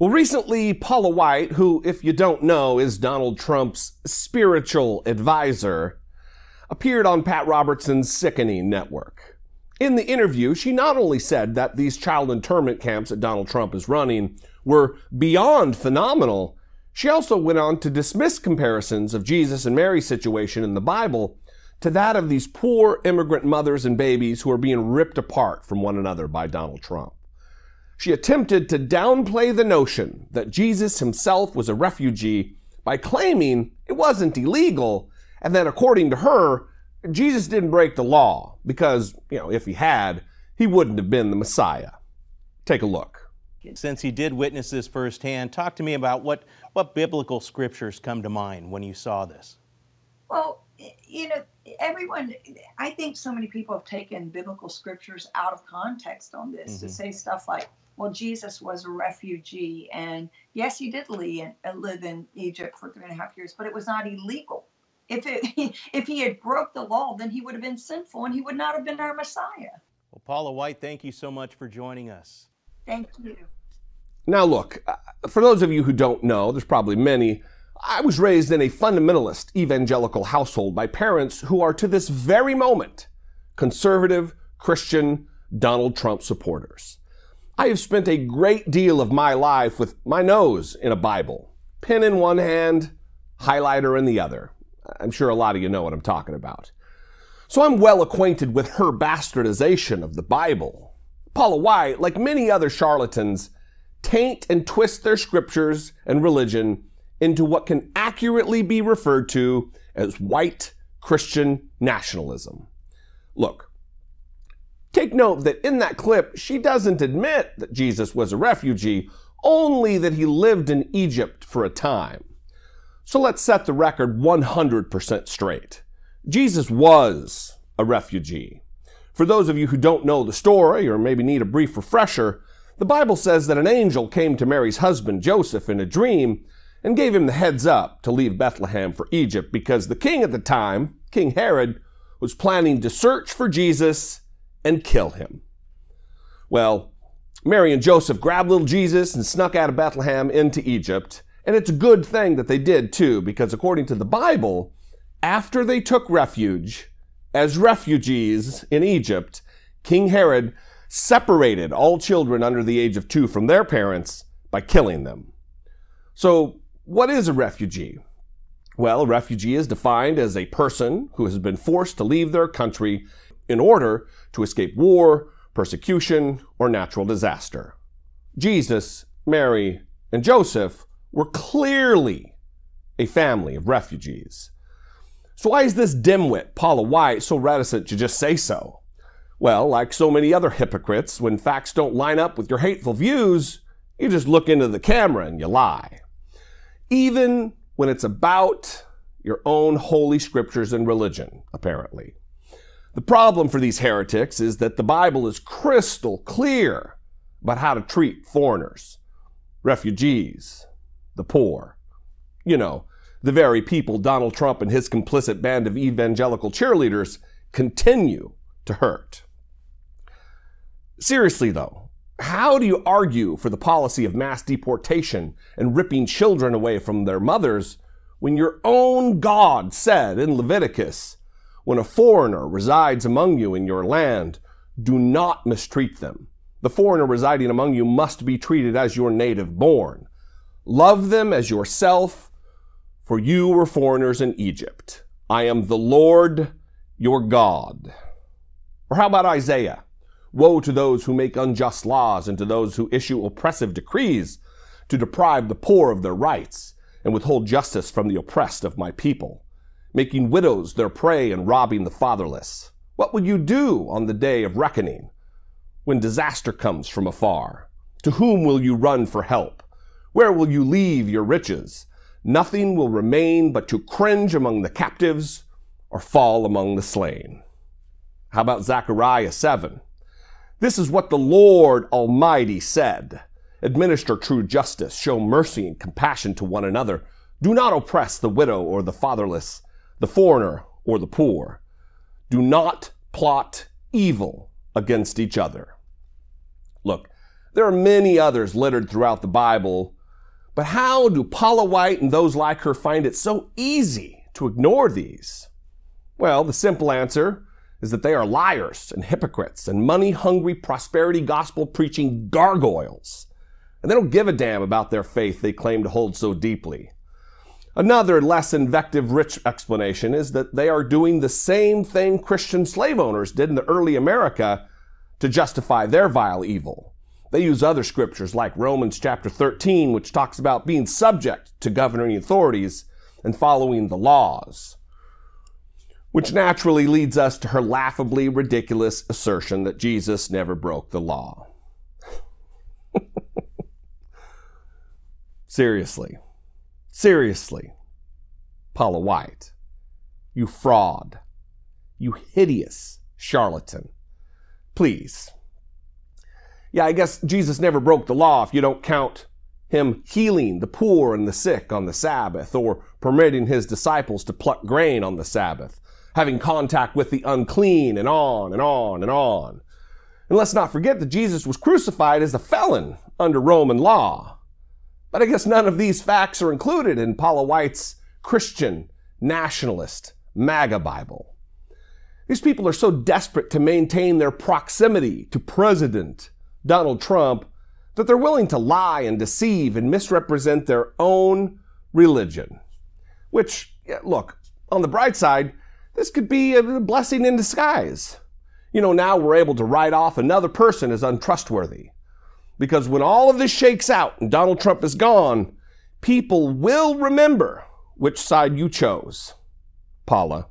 Well, recently, Paula White, who, if you don't know, is Donald Trump's spiritual advisor, appeared on Pat Robertson's Sickening Network. In the interview, she not only said that these child internment camps that Donald Trump is running were beyond phenomenal, she also went on to dismiss comparisons of Jesus and Mary's situation in the Bible to that of these poor immigrant mothers and babies who are being ripped apart from one another by Donald Trump. She attempted to downplay the notion that Jesus himself was a refugee by claiming it wasn't illegal and that according to her, Jesus didn't break the law because, if he had, he wouldn't have been the Messiah. Take a look. Since he did witness this firsthand, talk to me about what biblical scriptures come to mind when you saw this. Well, I think so many people have taken biblical scriptures out of context on this to say stuff like, well, Jesus was a refugee, and yes, he did live in Egypt for 3.5 years, but it was not illegal. If he had broke the law, then he would have been sinful, and he would not have been our Messiah. Well, Paula White, thank you so much for joining us. Thank you. Now look, for those of you who don't know, there's probably many, I was raised in a fundamentalist evangelical household by parents who are to this very moment conservative, Christian, Donald Trump supporters. I have spent a great deal of my life with my nose in a Bible, pen in one hand, highlighter in the other. I'm sure a lot of you know what I'm talking about. So I'm well acquainted with her bastardization of the Bible. Paula White, like many other charlatans, taint and twist their scriptures and religion into what can accurately be referred to as white Christian nationalism. Look, take note that in that clip, she doesn't admit that Jesus was a refugee, only that he lived in Egypt for a time. So let's set the record 100% straight. Jesus was a refugee. For those of you who don't know the story or maybe need a brief refresher, the Bible says that an angel came to Mary's husband Joseph in a dream and gave him the heads up to leave Bethlehem for Egypt because the king at the time, King Herod, was planning to search for Jesus and kill him. Well, Mary and Joseph grabbed little Jesus and snuck out of Bethlehem into Egypt. And it's a good thing that they did too, because according to the Bible, after they took refuge as refugees in Egypt, King Herod separated all children under the age of 2 from their parents by killing them. So what is a refugee? Well, a refugee is defined as a person who has been forced to leave their country in order to escape war, persecution, or natural disaster. Jesus, Mary, and Joseph were clearly a family of refugees. So why is this dimwit, Paula White, so reticent to just say so? Well, like so many other hypocrites, when facts don't line up with your hateful views, you just look into the camera and you lie. Even when it's about your own holy scriptures and religion, apparently. The problem for these heretics is that the Bible is crystal clear about how to treat foreigners, refugees, the poor. The very people Donald Trump and his complicit band of evangelical cheerleaders continue to hurt. Seriously though, how do you argue for the policy of mass deportation and ripping children away from their mothers when your own God said in Leviticus, when a foreigner resides among you in your land, do not mistreat them. The foreigner residing among you must be treated as your native born. Love them as yourself, for you were foreigners in Egypt. I am the Lord your God. Or how about Isaiah? Woe to those who make unjust laws and to those who issue oppressive decrees to deprive the poor of their rights and withhold justice from the oppressed of my people, making widows their prey and robbing the fatherless. What will you do on the day of reckoning when disaster comes from afar? To whom will you run for help? Where will you leave your riches? Nothing will remain but to cringe among the captives or fall among the slain. How about Zechariah 7? This is what the Lord Almighty said. Administer true justice, show mercy and compassion to one another. Do not oppress the widow or the fatherless, the foreigner or the poor. Do not plot evil against each other. Look, There are many others littered throughout the Bible, but how do Paula White and those like her find it so easy to ignore these? Well, the simple answer is that they are liars and hypocrites and money-hungry prosperity gospel-preaching gargoyles. And they don't give a damn about their faith they claim to hold so deeply. Another less invective-rich explanation is that they are doing the same thing Christian slave owners did in the early America to justify their vile evil. They use other scriptures like Romans chapter 13, which talks about being subject to governing authorities and following the laws, which naturally leads us to her laughably ridiculous assertion that Jesus never broke the law. Seriously, Paula White, you fraud, you hideous charlatan. Please. Yeah, I guess Jesus never broke the law if you don't count him healing the poor and the sick on the Sabbath, or permitting his disciples to pluck grain on the Sabbath, having contact with the unclean, and on and on and on. And let's not forget that Jesus was crucified as a felon under Roman law. But I guess none of these facts are included in Paula White's Christian, nationalist, MAGA Bible. These people are so desperate to maintain their proximity to President Donald Trump that they're willing to lie and deceive and misrepresent their own religion. Which, look, on the bright side, this could be a blessing in disguise. You know, now we're able to write off another person as untrustworthy. Because when all of this shakes out and Donald Trump is gone, people will remember which side you chose, Paula.